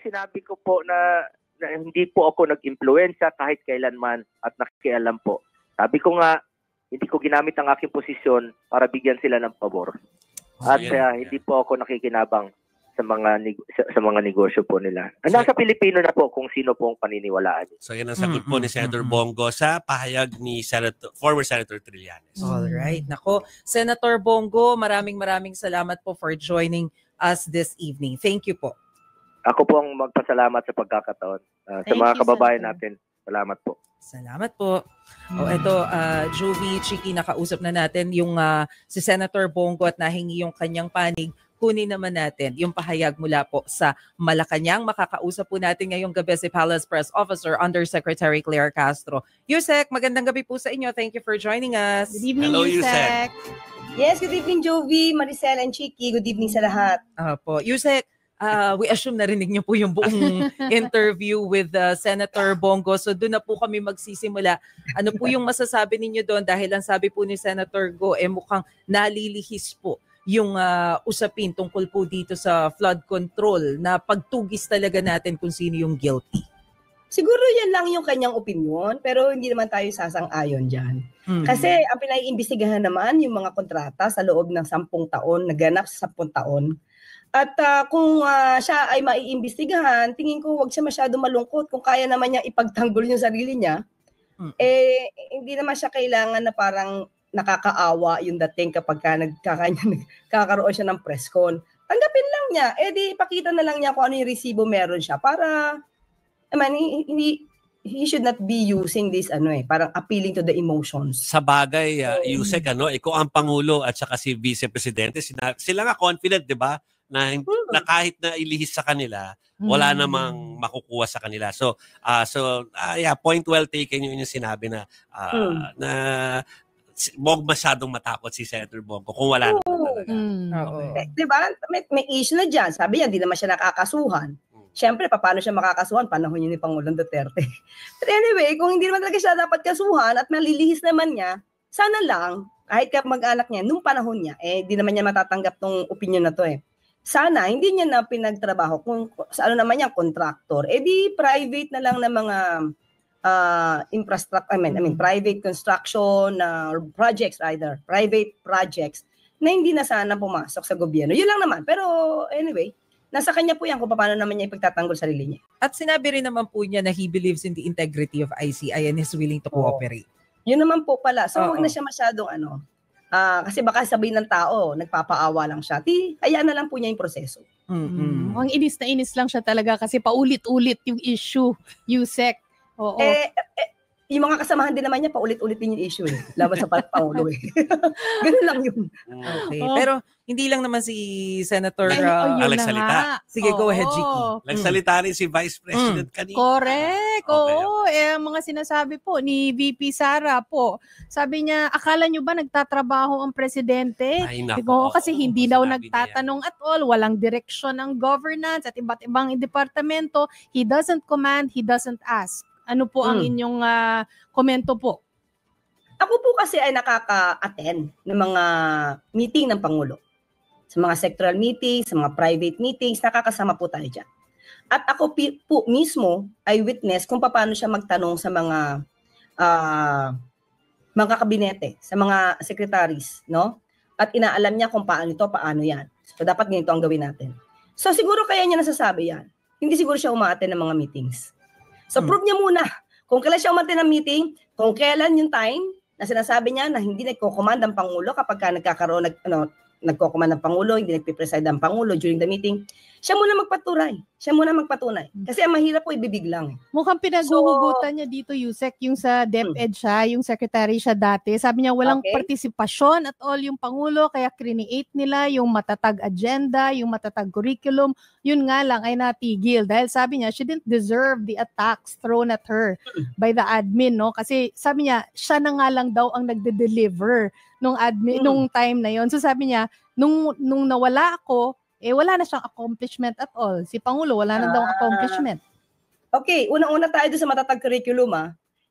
sinabi ko po na hindi po ako nag-impluwensya kahit kailanman at nakikialam po. Sabi ko nga, hindi ko ginamit ang aking posisyon para bigyan sila ng pabor. At hindi po ako nakikinabang sa mga negosyo po nila. Nasa Pilipino na po kung sino po ang paniniwalaan. So yan ang sagot po ni Senator Bongo sa pahayag ni former Senator Trillanes. Alright. Nako, Senator Bongo, maraming salamat po for joining us this evening. Thank you po. Ako po ang magpasalamat sa pagkakataon. Sa mga kababayan natin, salamat po. Salamat po. O eto, Jovi, Chiki, nakausap na natin yung si Senator Bongo at nahingi yung kanyang panig. Kunin naman natin yung pahayag mula po sa Malacanang. Makakausap po natin ngayong gabi si Palace Press Officer Undersecretary Claire Castro. Yusek, magandang gabi po sa inyo. Thank you for joining us. Good evening, Hello, Yusek. Yes, good evening, Jovi, Maricel, and Chiki. Good evening sa lahat. Po, Yusek, we assume narinig niyo po yung buong interview with Senator Bongo. So doon na po kami magsisimula. Ano po yung masasabi ninyo doon? Dahil ang sabi po ni Senator Go, mukhang nalilihis po yung usapin tungkol po dito sa flood control na pagtugis talaga natin kung sino yung guilty. Siguro yan lang yung kanyang opinion, pero hindi naman tayo sasang-ayon dyan. Kasi ang pinaiimbestigahan naman yung mga kontrata sa loob ng 10 taon, naganap sa 10 taon. At kung siya ay maiimbestigahan, tingin ko wag siya masyado malungkot. Kung kaya naman niya ipagtanggol yung sarili niya, hindi naman siya kailangan na parang nakakaawa yung dating kapag nagkakaroon siya ng press con. Tanggapin lang niya. Di ipakita na lang niya kung ano yung resibo meron siya para, he should not be using this parang appealing to the emotions. Sa bagay, Yusek, kung ang Pangulo at saka si Vice Presidente, sila nga confident, di ba? Na kahit na ilihis sa kanila, wala namang makukuha sa kanila. So point well taken yung sinabi na wag masyadong matakot si Senator Bongo kung wala naman talaga. Diba? May issue na dyan. Sabi niya, hindi naman siya nakakasuhan. Siyempre, paano siya makakasuhan? Panahon niya ni Pangulong Duterte. But anyway, kung hindi naman talaga siya dapat kasuhan at malilihis naman niya, sana lang, kahit mag-anak niya, nung panahon niya, di naman niya matatanggap tong opinion na to Sana, hindi niya na pinagtrabaho kung sa naman niya, contractor. Di private na lang na mga infrastructure, private construction projects, private projects, na hindi na sana pumasok sa gobyerno. Yun lang naman. Pero anyway, nasa kanya po yan kung paano naman niya ipagtatanggol sarili niya. At sinabi rin naman po niya na he believes in the integrity of ICI and is willing to cooperate. Yun naman po pala. So huwag na siya masyadong kasi baka sabihin ng tao, nagpapaawa lang siya. Hayaan na lang po niya yung proseso. Ang inis na inis lang siya talaga kasi paulit-ulit yung issue, Yusek. Oo. Yung mga kasamahan din naman niya, paulit-ulit din yung issue laban sa Pangulo Ganun lang yun. Okay. Pero hindi lang naman si Senator nagsalita. Sige, go ahead, Chiki. Nagsalita rin si Vice President kanina. Correct. Oo. Ang mga sinasabi po ni VP Sara po. Sabi niya, akala niyo ba nagtatrabaho ang presidente? Ay, nako. Kasi hindi daw nagtatanong at all. Walang direksyon ng governance at iba't ibang departamento. He doesn't command, he doesn't ask. Ano po ang inyong komento po? Ako po kasi ay nakaka-attend ng mga meeting ng Pangulo. Sa mga sectoral meetings, sa mga private meetings, nakakasama po tayo dyan. At ako po mismo ay witness kung paano siya magtanong sa mga kabinete, sa mga secretaries, no? At inaalam niya kung paano ito, paano yan. So dapat ganito ang gawin natin. So siguro kaya niya nasasabi yan. Hindi siguro siya umaattend ng mga meetings. So prove niya muna kung kailan siya umaattend ng meeting, kung kailan yung time na sinasabi niya na hindi nagko-command ang Pangulo kapag nagkakaroon nagko-command ng Pangulo, hindi nagpipreside ang Pangulo during the meeting. Siya muna magpatunay. Kasi ang mahirap po ibibig lang. Mukhang pinaghuhugutan niya dito, Yusek, yung sa DepEd siya, yung secretary siya dati. Sabi niya walang partisipasyon at all yung Pangulo, kaya create nila yung matatag agenda, yung matatag curriculum. Yun nga lang ay natigil. Dahil sabi niya, she didn't deserve the attacks thrown at her by the admin, no? Kasi sabi niya, siya na nga lang daw ang nagde-deliver nung admin, nung time na yon. So sabi niya, nung nawala ako, wala na siyang accomplishment at all. Si Pangulo, wala na daw accomplishment. Okay, unang-una tayo doon sa matatag curriculum.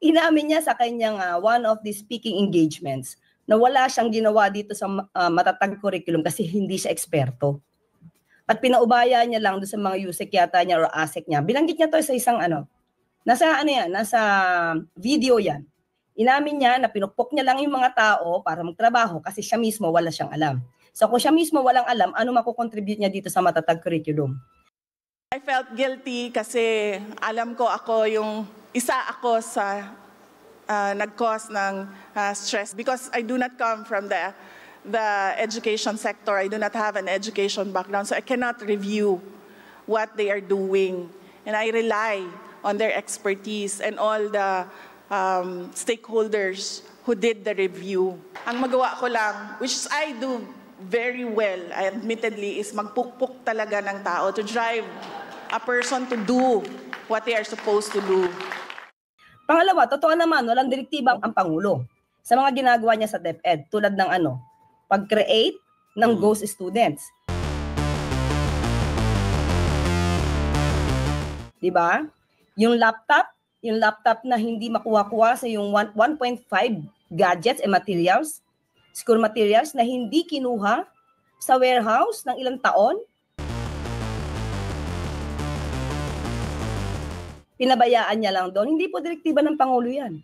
Inamin niya sa kanyang one of the speaking engagements na wala siyang ginawa dito sa matatag curriculum kasi hindi siya eksperto. At pinaubaya niya lang doon sa mga USEC yata niya or ASEC niya. Binanggit niya to sa isang nasa video yan. Inamin niya na pinukpok niya lang yung mga tao para magtrabaho kasi siya mismo wala siyang alam. So kung siya mismo walang alam, ano makukontribute niya dito sa matatag curriculum? I felt guilty kasi alam ko isa ako sa nag-cause ng stress because I do not come from the education sector. I do not have an education background, so I cannot review what they are doing. And I rely on their expertise and all the stakeholders who did the review. Ang magawa ko lang, which I do very well, admittedly, is magpukpok talaga ng tao to drive a person to do what they are supposed to do. Pangalawa, totoo naman, walang direktiba ang Pangulo sa mga ginagawa niya sa DepEd, tulad ng pag-create ng ghost students. Diba? Yung laptop na hindi makuha-kuha sa yung 1.5 gadgets and materials, school materials na hindi kinuha sa warehouse ng ilang taon, pinabayaan niya lang doon. Hindi po direktiba ng Pangulo yan.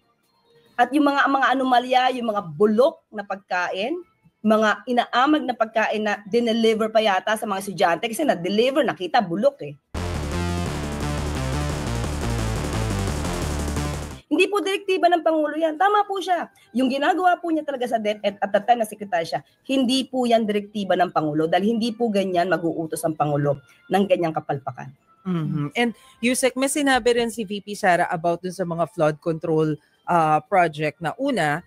At yung mga anomalya, yung mga bulok na pagkain, mga inaamag na pagkain na dineliver pa yata sa mga estudyante kasi na-deliver, nakita bulok eh. Hindi po direktiba ng Pangulo yan. Tama po siya. Yung ginagawa po niya talaga sa DepEd at the time na sekretary siya, hindi po yan direktiba ng Pangulo dahil hindi po ganyan mag-uutos ang Pangulo ng ganyang kapalpakan. Mm-hmm. And Yusek, may sinabi rin si VP Sara about dun sa mga flood control project na una,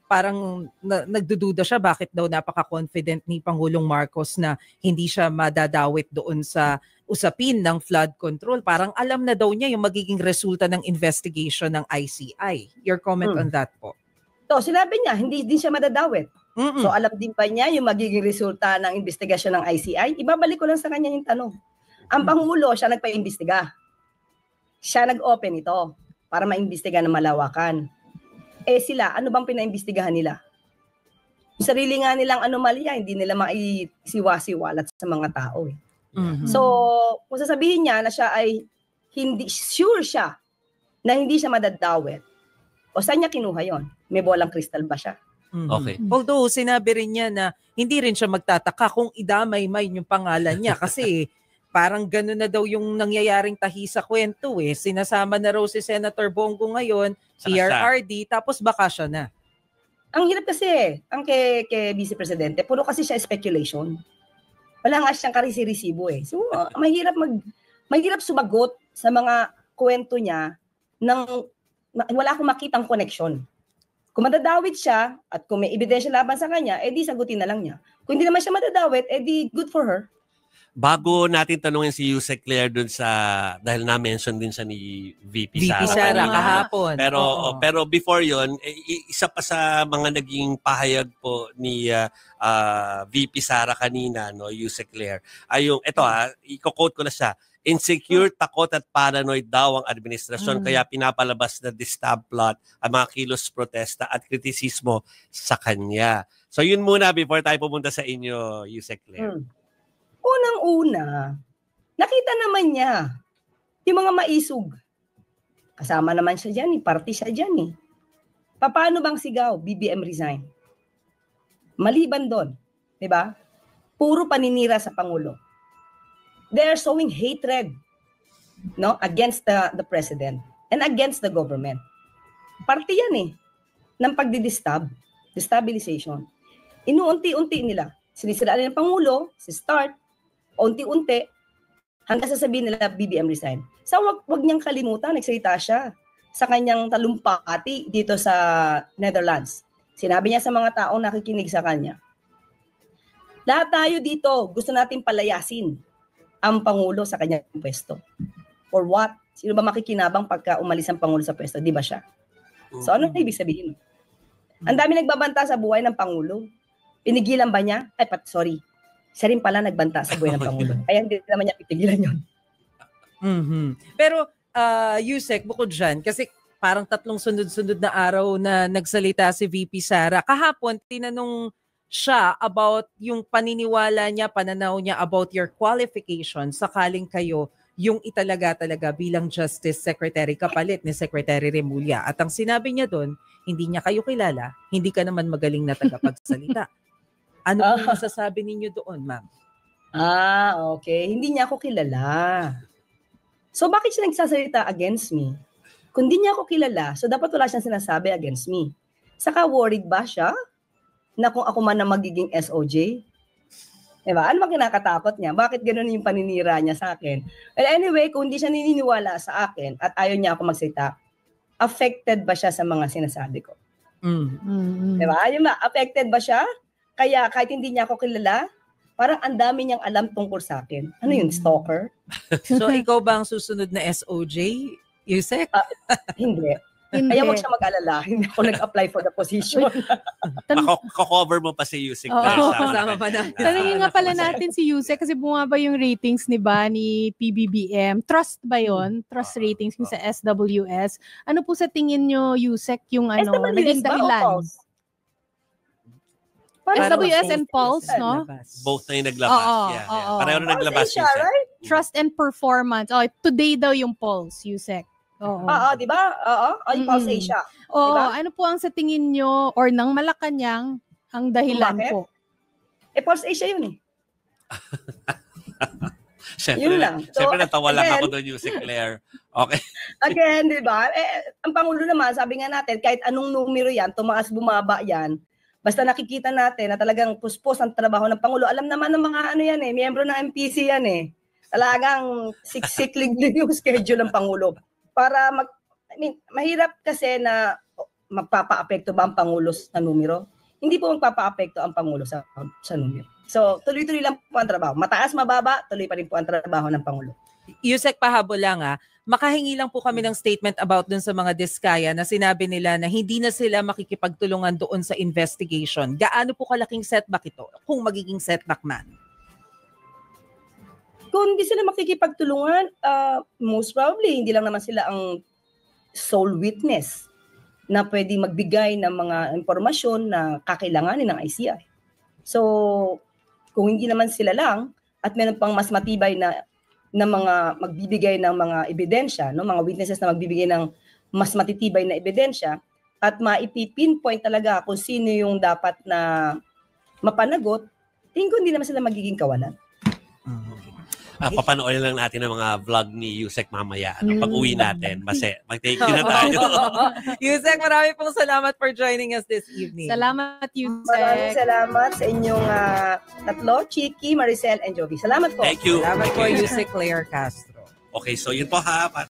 parang nagdududa siya bakit daw napaka-confident ni Pangulong Marcos na hindi siya madadawit doon sa usapin ng flood control. Parang alam na daw niya yung magiging resulta ng investigation ng ICI. Your comment on that po? So, sinabi niya, hindi din siya madadawit. So, alam din pa niya yung magiging resulta ng investigasyon ng ICI. Ibabalik ko lang sa kanya yung tanong. Ang Pangulo, siya nagpa-imbestiga. Siya nag-open ito para maimbestiga ng malawakan. Eh sila, ano bang pinaimbestigahan nila? Yung sarili nga nilang anomalya, hindi nila maisiwasiwalat sa mga tao eh. Mm-hmm. So, kung sasabihin niya na siya ay hindi sure siya na hindi siya madadawit, o saan niya kinuha yon? May bolang kristal ba siya? Okay. Although, sinabi rin niya na hindi rin siya magtataka kung idamay-may yung pangalan niya kasi parang gano'n na daw yung nangyayaring tahi sa kwento eh. Sinasama na raw si Senator Bongo ngayon, PRRD, tapos baka siya na. Ang hirap kasi, ang kay Vice Presidente, puro kasi siya speculation. Wala nga siyang karisi-resibo eh. So, mahirap sumagot sa mga kwento niya nang wala akong makitang connection. Kung madadawit siya at kung may ebidensya laban sa kanya, edi sagutin na lang niya. Kung hindi naman siya madadawit, edi good for her. Bago natin tanungin si Yusek Claire dun sa, dahil na-mention din siya ni VP Sara. VP Sara kahapon. Pero before yon, isa pa sa mga naging pahayag po ni VP Sara kanina, no, Yusek Claire, ay yung, i-quote ko na siya, insecure, takot at paranoid daw ang administrasyon kaya pinapalabas na distab plot ang mga kilos protesta at kritisismo sa kanya. So yun muna before tayo pumunta sa inyo, Yusek Claire. Unang-una, nakita naman niya yung mga maisog. Kasama naman siya dyan, party siya dyan eh. Paano bang sigaw? BBM resign. Maliban doon, di ba? Puro paninira sa Pangulo. They are showing hatred, no, against the president and against the government. Party yan eh, ng destabilization. Inuunti-unti nila. Sinisiraan nila ng Pangulo, si start, unti-unti, hanggang sasabihin nila BBM resign. So wag niyang kalimutan, nagsalita siya sa kanyang talumpati dito sa Netherlands. Sinabi niya sa mga taong nakikinig sa kanya, lahat tayo dito, gusto natin palayasin ang Pangulo sa kanyang pwesto. For what? Sino ba makikinabang pagka umalis ang Pangulo sa pwesto? Di ba siya? So ano ibig sabihin? Ang dami nagbabanta sa buhay ng Pangulo. Pinigilan ba niya? Siya rin pala nagbanta sa buhay ng Pangulo. Kaya hindi naman niya pitigilan yun. Pero, Yusek, bukod dyan, kasi parang 3 sunod-sunod na araw na nagsalita si VP Sara. Kahapon, tinanong siya about yung paniniwala niya, pananaw niya about your qualification sakaling kayo yung talaga bilang Justice Secretary kapalit ni Secretary Remulla. At ang sinabi niya doon, hindi niya kayo kilala, hindi ka naman magaling na tagapagsalita. Ano po masasabi ninyo doon, ma'am? Okay. Hindi niya ako kilala. So bakit siya nagsasalita against me? Kung di niya ako kilala, so dapat wala siyang sinasabi against me. Saka worried ba siya na kung ako man na magiging SOJ? Diba? Ano bang kinakatakot niya? Bakit gano'n yung paninira niya sa akin? Well, anyway, kung hindi siya naniniwala sa akin at ayaw niya ako magsalita, affected ba siya sa mga sinasabi ko? Diba? Yung affected ba siya? Kaya kahit hindi niya ako kilala, parang ang dami niyang alam tungkol sa akin. Ano yun, stalker? So ikaw ba ang susunod na SOJ, Yusek? Hindi. Kaya wag siya mag-alala. Hindi ako nag-apply for the position. Mako-cover mo pa si Yusek. Kasama pa natin. Tanungin nga pala natin si Yusek kasi bumaba yung ratings ni PBBM. Trust ba yon? Trust ratings yung sa SWS. Ano po sa tingin nyo, Yusek, yung naging dahilan? SWS and Pulse, no? Both na yung naglabas. Pareho na naglabas, Yusek. Right? Trust and performance. Today daw yung Pulse, Yusek. Di ba? Yung Pulse Asia. Diba? Ano po ang sa tingin nyo or ng Malacanang ang dahilan po? Pulse Asia yun eh. Siyempre natawa lang ako doon, Yusek Claire. Okay. Again, di ba? Ang Pangulo naman, sabi nga natin, kahit anong numero yan, tumaas, bumaba yan, basta nakikita natin na talagang puspos ang trabaho ng Pangulo. Alam naman ng mga miyembro ng MPC yan eh. Talagang siksik-lig yung schedule ng Pangulo. Para mahirap kasi na magpapa-apekto ba ang Pangulo sa numero? Hindi po magpapa-apekto ang Pangulo sa numero. So, tuloy-tuloy lang po ang trabaho. Mataas, mababa, tuloy pa rin po ang trabaho ng Pangulo. Yusek, pahabol lang makahingi lang po kami ng statement about dun sa mga diskaya na sinabi nila na hindi na sila makikipagtulungan doon sa investigation. Gaano po kalaking setback ito? Kung magiging setback man? Kung hindi sila makikipagtulungan, most probably, hindi lang naman sila ang sole witness na pwede magbigay ng mga impormasyon na kakailanganin ng ICI. So, kung hindi naman sila lang, at meron pang mas matibay na mga magbibigay ng mga ebidensya, no, mga witnesses na magbibigay ng mas matitibay na ebidensya at maipipinpoint talaga kung sino yung dapat na mapanagot, tingin ko hindi naman sila magiging kawalan. Papanoorin lang natin ang mga vlog ni Yusek mamaya. Pag-uwi natin, mag-take na tayo. Yusek, marami pong salamat for joining us this evening. Salamat, Yusek. Maraming salamat sa inyong tatlo, Chiki, Maricel, and Jovi. Salamat po. Thank you. Salamat po, Yusek Claire Castro. Okay, so yun po ha.